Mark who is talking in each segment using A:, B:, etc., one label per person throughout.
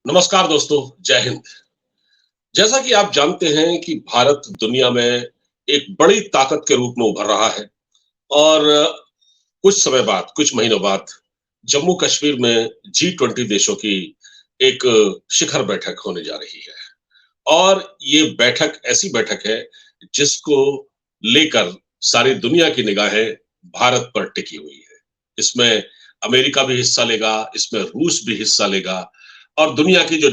A: नमस्कार दोस्तों, जय हिंद। जैसा कि आप जानते हैं कि भारत दुनिया में एक बड़ी ताकत के रूप में उभर रहा है और कुछ समय बाद, कुछ महीनों बाद जम्मू कश्मीर में G20 देशों की एक शिखर बैठक होने जा रही है। और ये बैठक ऐसी बैठक है जिसको लेकर सारी दुनिया की निगाहें भारत पर टिकी हुई है। इसमें अमेरिका भी हिस्सा लेगा, इसमें रूस भी हिस्सा लेगा और दुनिया की जो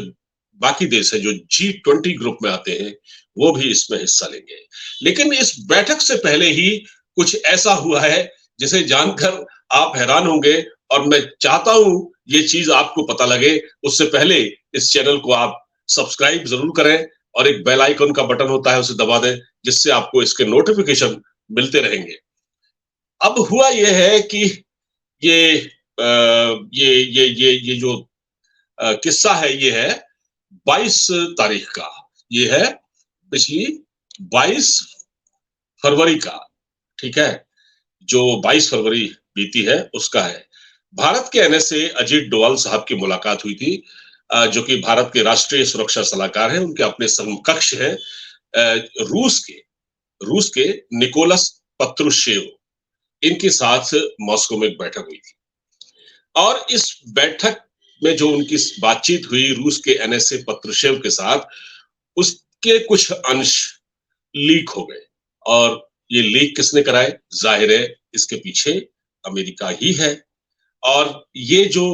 A: बाकी देश है जो G20 ग्रुप में आते हैं, वो भी इसमें हिस्सा लेंगे। लेकिन इस बैठक से पहले ही कुछ ऐसा हुआ है जिसे जानकर आप हैरान होंगे और मैं चाहता हूं ये चीज आपको पता लगे। उससे पहले इस चैनल को आप सब्सक्राइब जरूर करें और एक बेल आइकन का बटन होता है उसे दबा दें, जिससे आपको इसके नोटिफिकेशन मिलते रहेंगे। अब हुआ यह है कि ये ये जो किस्सा है, ये है 22 तारीख का। ये है पिछली 22 फरवरी का, ठीक है? जो 22 फरवरी बीती है उसका है। भारत के एनएसए अजीत डोवाल साहब की मुलाकात हुई थी, जो कि भारत के राष्ट्रीय सुरक्षा सलाहकार हैं। उनके अपने समकक्ष हैं रूस के निकोलस पत्रुशेव। इनके साथ मॉस्को में एक बैठक हुई थी और इस बैठक में जो उनकी बातचीत हुई रूस के एनएसए पत्रुशेव के साथ, उसके कुछ अंश लीक हो गए। और ये लीक किसने कराए? जाहिर है इसके पीछे अमेरिका ही है। और ये जो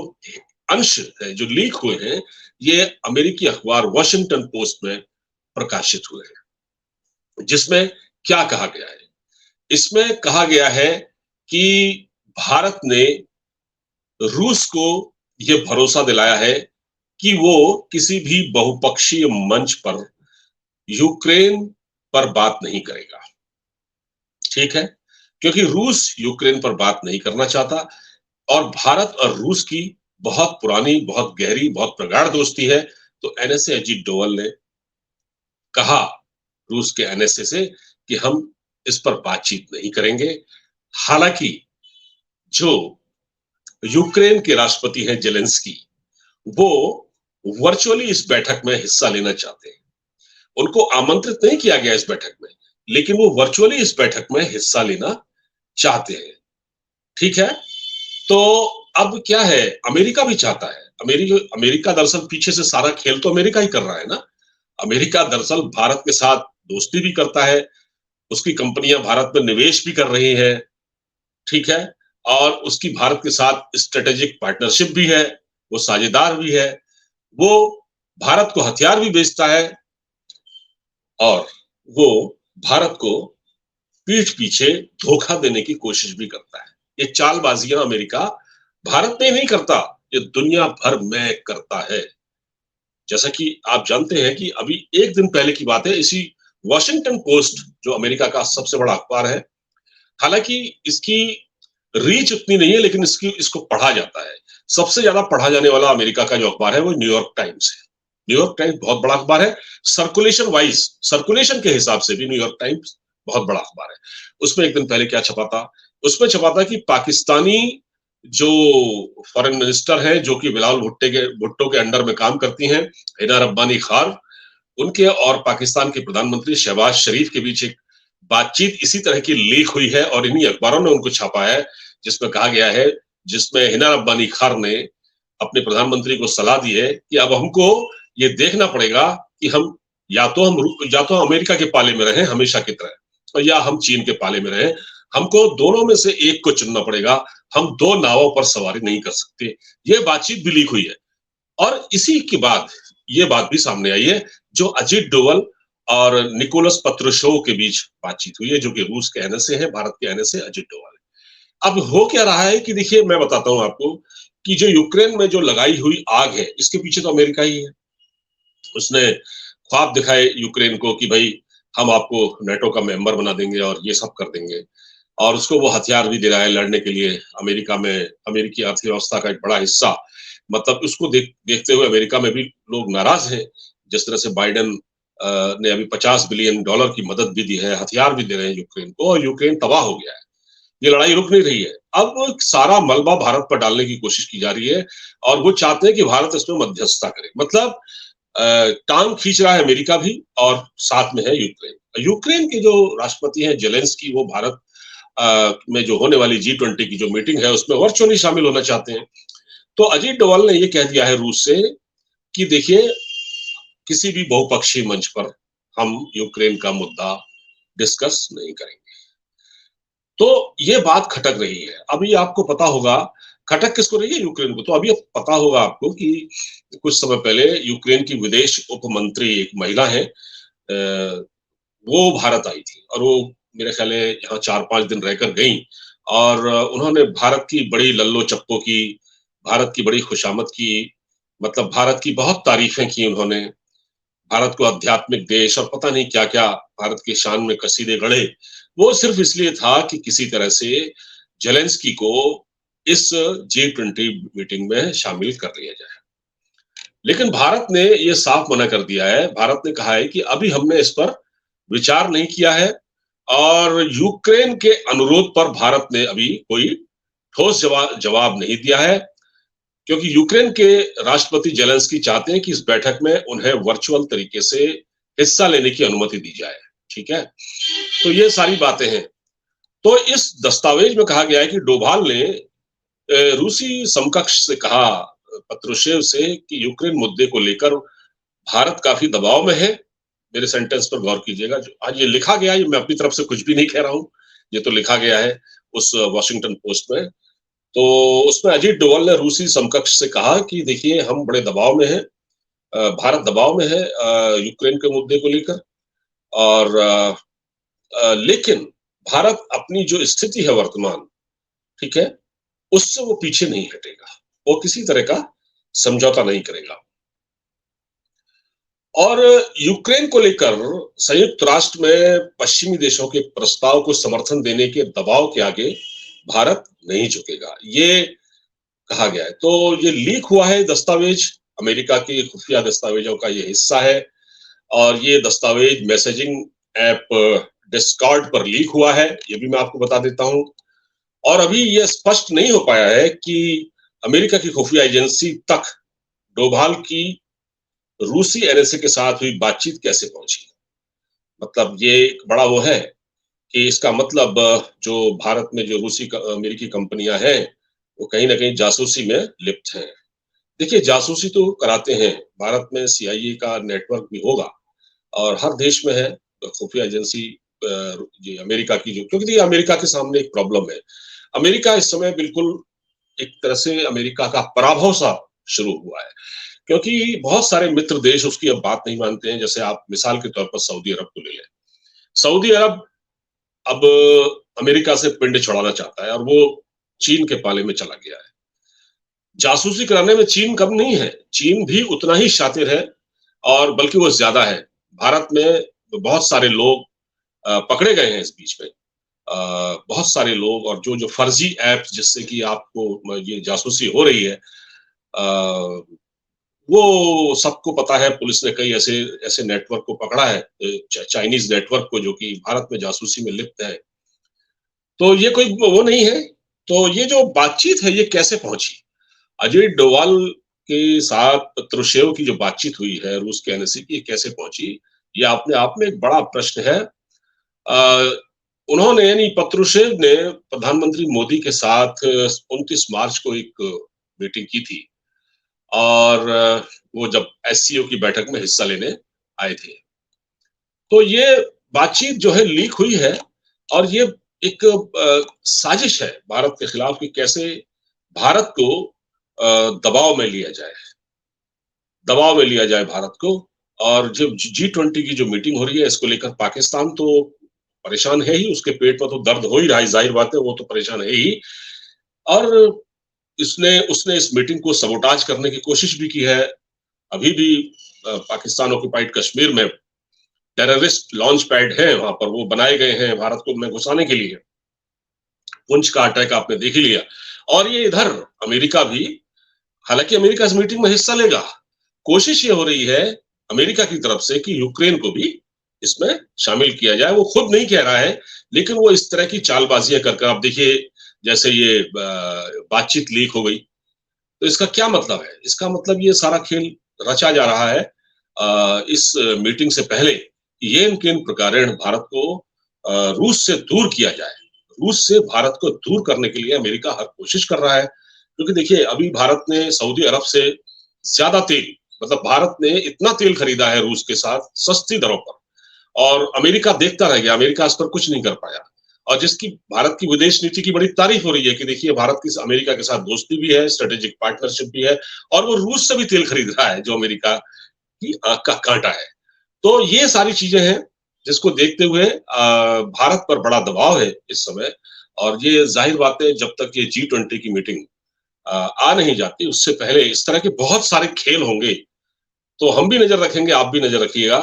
A: अंश है जो लीक हुए हैं, ये अमेरिकी अखबार वॉशिंगटन पोस्ट में प्रकाशित हुए हैं। जिसमें क्या कहा गया है? इसमें कहा गया है कि भारत ने रूस को यह भरोसा दिलाया है कि वो किसी भी बहुपक्षीय मंच पर यूक्रेन पर बात नहीं करेगा। ठीक है? क्योंकि रूस यूक्रेन पर बात नहीं करना चाहता और भारत और रूस की बहुत पुरानी, बहुत गहरी, बहुत प्रगाढ़ दोस्ती है। तो एनएसए अजीत डोवल ने कहा रूस के एनएसए से कि हम इस पर बातचीत नहीं करेंगे। हालांकि जो यूक्रेन के राष्ट्रपति हैं जेलेंस्की, वो वर्चुअली इस बैठक में हिस्सा लेना चाहते हैं। उनको आमंत्रित नहीं किया गया इस बैठक में, लेकिन वो वर्चुअली इस बैठक में हिस्सा लेना चाहते हैं। ठीक है? तो अब क्या है, अमेरिका भी चाहता है। अमेरिका दरअसल पीछे से सारा खेल तो अमेरिका ही कर रहा है ना। अमेरिका दरअसल भारत के साथ दोस्ती भी करता है, उसकी कंपनियां भारत में निवेश भी कर रही हैं, ठीक है? और उसकी भारत के साथ स्ट्रेटेजिक पार्टनरशिप भी है, वो साझेदार भी है, वो भारत को हथियार भी बेचता है और वो भारत को पीठ पीछे धोखा देने की कोशिश भी करता है। ये चालबाजियां अमेरिका भारत में नहीं करता, ये दुनिया भर में करता है। जैसा कि आप जानते हैं कि अभी एक दिन पहले की बात है, इसी वॉशिंगटन पोस्ट जो अमेरिका का सबसे बड़ा अखबार है, हालांकि इसकी रीच उतनी नहीं है, लेकिन इसको पढ़ा जाता है। सबसे ज्यादा पढ़ा जाने वाला अमेरिका का जो अखबार है वो न्यूयॉर्क टाइम्स है। न्यूयॉर्क टाइम्स बहुत बड़ा अखबार है। सर्कुलेशन के हिसाब से भी न्यूयॉर्क टाइम्स बहुत बड़ा अखबार है। उसमें एक दिन पहले क्या छपा था? उसमें छपा था कि पाकिस्तानी जो फॉरेन मिनिस्टर हैं, जो कि बिलावल भुट्टो के अंडर में काम करती हैं, हिना रब्बानी खार, उनके और पाकिस्तान के प्रधानमंत्री शहबाज शरीफ के बीच एक बातचीत इसी तरह की लीक हुई है और इन्हीं अखबारों ने उनको छापा है, जिसमें कहा गया है, जिसमें हिना रब्बानी खार ने अपने प्रधानमंत्री को सलाह दी है कि अब हमको ये देखना पड़ेगा कि हम या तो अमेरिका के पाले में रहें हमेशा की तरह, और या हम चीन के पाले में रहें। हमको दोनों में से एक को चुनना पड़ेगा, हम दो नावों पर सवारी नहीं कर सकते। ये बातचीत भी लीक हुई है और इसी के बाद ये बात भी सामने आई है जो अजीत डोवल और निकोलस पत्रुशेव के बीच बातचीत हुई है, जो कि रूस के एनएसए है, भारत के एनएसए अजीत डोवल है। अब हो क्या रहा है कि देखिए, मैं बताता हूं आपको कि जो यूक्रेन में जो लगाई हुई आग है, इसके पीछे तो अमेरिका ही है। उसने ख्वाब दिखाए यूक्रेन को कि भाई हम आपको नेटो का मेंबर बना देंगे और ये सब कर देंगे, और उसको वो हथियार भी दे रहा है लड़ने के लिए। अमेरिका में अमेरिकी अर्थव्यवस्था का एक बड़ा हिस्सा, मतलब उसको देखते हुए अमेरिका में भी लोग नाराज हैं। जिस तरह से बाइडेन ने अभी $50 बिलियन की मदद भी दी है, हथियार भी दे रहे हैं यूक्रेन को, और यूक्रेन तबाह हो गया है। ये लड़ाई रुक नहीं रही है। अब सारा मलबा भारत पर डालने की कोशिश की जा रही है और वो चाहते हैं कि भारत इसमें मध्यस्थता करे। मतलब टांग खींच रहा है अमेरिका भी और साथ में है यूक्रेन। यूक्रेन के जो राष्ट्रपति हैं जेलेंस्की, वो भारत में जो होने वाली G20 की जो मीटिंग है उसमें वर्चुअली शामिल होना चाहते हैं। तो अजीत डोभाल ने ये कह दिया है रूस से कि देखिए, किसी भी बहुपक्षीय मंच पर हम यूक्रेन का मुद्दा डिस्कस नहीं करेंगे। तो ये बात खटक रही है। अभी आपको पता होगा खटक किसको रही है? यूक्रेन को। तो अभी पता होगा आपको कि कुछ समय पहले यूक्रेन की विदेश उप मंत्री एक महिला है, वो भारत आई थी और वो मेरे ख्याल है यहाँ 4-5 दिन रहकर गई और उन्होंने भारत की बड़ी लल्लो चप्पो की, भारत की बड़ी खुशामद की, मतलब भारत की बहुत तारीफें की उन्होंने। भारत को आध्यात्मिक देश और पता नहीं क्या-क्या भारत की शान में कसीदे गढ़े। वो सिर्फ इसलिए था कि किसी तरह से ज़ेलेंस्की को इस G20 मीटिंग में शामिल कर लिया जाए। लेकिन भारत ने ये साफ मना कर दिया है। भारत ने कहा है कि अभी हमने इस पर विचार नहीं किया है और यूक्रेन के अनुरोध पर भारत ने अभी कोई ठोस जवाब नहीं दिया है, क्योंकि यूक्रेन के राष्ट्रपति ज़ेलेंस्की चाहते हैं कि इस बैठक में उन्हें वर्चुअल तरीके से हिस्सा लेने की अनुमति दी जाए। ठीक है? तो ये सारी बातें हैं। तो इस दस्तावेज में कहा गया है कि डोभाल ने रूसी समकक्ष से कहा, पत्रुशेव से, कि यूक्रेन मुद्दे को लेकर भारत काफी दबाव में है। मेरे सेंटेंस पर गौर कीजिएगा। जो आज ये लिखा गया है, ये मैं अपनी तरफ से कुछ भी नहीं कह रहा हूँ। ये तो लिखा गया है उस वॉशिंगटन पोस्ट में। तो उसमें अजीत डोभाल ने रूसी समकक्ष से कहा कि देखिए, हम बड़े दबाव में हैं, भारत दबाव में है यूक्रेन के मुद्दे को लेकर और लेकिन भारत अपनी जो स्थिति है वर्तमान, ठीक है, उससे वो पीछे नहीं हटेगा। वो किसी तरह का समझौता नहीं करेगा। और यूक्रेन को लेकर संयुक्त राष्ट्र में पश्चिमी देशों के प्रस्ताव को समर्थन देने के दबाव के आगे भारत नहीं झुकेगा, ये कहा गया है। तो ये लीक हुआ है दस्तावेज, अमेरिका के खुफिया दस्तावेजों का ये हिस्सा है और ये दस्तावेज मैसेजिंग ऐप डिस्कॉर्ड पर लीक हुआ है, ये भी मैं आपको बता देता हूं। और अभी ये स्पष्ट नहीं हो पाया है कि अमेरिका की खुफिया एजेंसी तक डोभाल की रूसी एनएसए के साथ हुई बातचीत कैसे पहुंची। मतलब ये एक बड़ा वो है कि इसका मतलब जो भारत में जो रूसी अमेरिकी कंपनियां हैं, वो कहीं ना कहीं जासूसी में लिप्त हैं। देखिए, जासूसी तो कराते हैं, भारत में सीआईए का नेटवर्क भी होगा और हर देश में है खुफिया एजेंसी। ये अमेरिका की जो, क्योंकि ये अमेरिका के सामने एक प्रॉब्लम है। अमेरिका इस समय बिल्कुल एक तरह से अमेरिका का पराभव सा शुरू हुआ है, क्योंकि बहुत सारे मित्र देश उसकी अब बात नहीं मानते हैं। जैसे आप मिसाल के तौर पर सऊदी अरब को ले लें। सऊदी अरब अब अमेरिका से पिंड छुड़ाना चाहता है और वो चीन के पाले में चला गया है। जासूसी कराने में चीन कम नहीं है, चीन भी उतना ही शातिर है और बल्कि वो ज्यादा है। भारत में बहुत सारे लोग पकड़े गए हैं इस बीच में, बहुत सारे लोग, और जो जो फर्जी ऐप्स जिससे कि आपको ये जासूसी हो रही है, वो सबको पता है। पुलिस ने कई ऐसे ऐसे नेटवर्क को पकड़ा है, चाइनीज नेटवर्क को, जो कि भारत में जासूसी में लिप्त है। तो ये कोई वो नहीं है। तो ये जो बातचीत है, ये कैसे पहुंची? अजय डोभाल के साथ पत्रुशेव की जो बातचीत हुई है रूस के एनएसए की, कैसे पहुंची, ये अपने आप में एक बड़ा प्रश्न है। उन्होंने, यानी पत्रुशेव ने, प्रधानमंत्री मोदी के साथ 29 मार्च को एक मीटिंग की थी और वो जब एससीओ की बैठक में हिस्सा लेने आए थे। तो ये बातचीत जो है लीक हुई है और ये एक साजिश है भारत के खिलाफ कि कैसे भारत को दबाव में लिया जाए, दबाव में लिया जाए भारत को। और जब G20 की जो मीटिंग हो रही है, इसको लेकर पाकिस्तान तो परेशान है ही, उसके पेट में तो दर्द हो ही रहा है, जाहिर बात है, वो तो परेशान है ही। और उसने इस मीटिंग को सबोटाज करने की कोशिश भी की है। अभी भी पाकिस्तान ऑक्युपाइड कश्मीर में टेररिस्ट लॉन्च पैड है, वहां पर वो बनाए गए हैं भारत को में घुसाने के लिए। पुंछ का अटैक आपने देख ही लिया। और ये इधर अमेरिका भी, हालांकि अमेरिका इस मीटिंग में हिस्सा लेगा, कोशिश ये हो रही है अमेरिका की तरफ से कि यूक्रेन को भी इसमें शामिल किया जाए। वो खुद नहीं कह रहा है, लेकिन वो इस तरह की चालबाजियाँ कर कर, आप देखिए जैसे ये बातचीत लीक हो गई, तो इसका क्या मतलब है? इसका मतलब ये सारा खेल रचा जा रहा है इस मीटिंग से पहले येन केन प्रकारेण भारत को रूस से दूर किया जाए। रूस से भारत को दूर करने के लिए अमेरिका हर कोशिश कर रहा है, क्योंकि देखिए अभी भारत ने सऊदी अरब से ज़्यादा तेल, मतलब भारत ने इतना तेल खरीदा है रूस के साथ सस्ती दरों पर, और अमेरिका देखता रह गया, अमेरिका इस पर कुछ नहीं कर पाया। और जिसकी भारत की विदेश नीति की बड़ी तारीफ हो रही है कि देखिए भारत की अमेरिका के साथ दोस्ती भी है, स्ट्रेटेजिक पार्टनरशिप भी है, और वो रूस से भी तेल खरीद रहा है, जो अमेरिका की आँख का काँटा है। तो ये सारी चीजें हैं जिसको देखते हुए भारत पर बड़ा दबाव है इस समय, और ये जाहिर बात है जब तक ये G20 की मीटिंग आ नहीं जाती, उससे पहले इस तरह के बहुत सारे खेल होंगे। तो हम भी नजर रखेंगे, आप भी नजर रखिएगा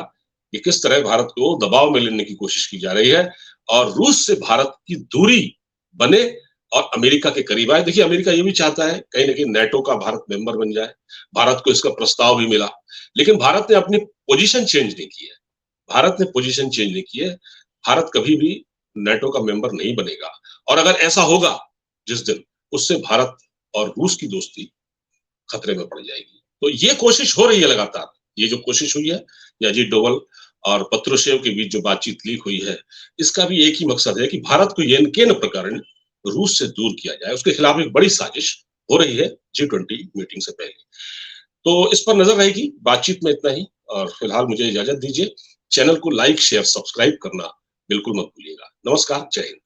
A: कि किस तरह भारत को दबाव में लेने की कोशिश की जा रही है, और रूस से भारत की दूरी बने और अमेरिका के करीब आए। देखिए अमेरिका ये भी चाहता है कहीं न कहीं नेटो का भारत मेंबर बन जाए। भारत को इसका प्रस्ताव भी मिला, लेकिन भारत ने अपनी पोजीशन चेंज नहीं की है। भारत ने पोजीशन चेंज नहीं की है। भारत कभी भी नेटो का मेंबर नहीं बनेगा, और अगर ऐसा होगा जिस दिन, उससे भारत और रूस की दोस्ती खतरे में पड़ जाएगी। तो ये कोशिश हो रही है लगातार। ये जो कोशिश हुई है, ये अजीत डोवल और पत्रुशेव के बीच जो बातचीत लीक हुई है, इसका भी एक ही मकसद है कि भारत को येन-केन प्रकरण रूस से दूर किया जाए। उसके खिलाफ एक बड़ी साजिश हो रही है G20 मीटिंग से पहले। तो इस पर नज़र रहेगी। बातचीत में इतना ही, और फिलहाल मुझे इजाज़त दीजिए। चैनल को लाइक, शेयर, सब्सक्राइब करना बिल्कुल मत भूलिएगा। नमस्कार, जय हिंद।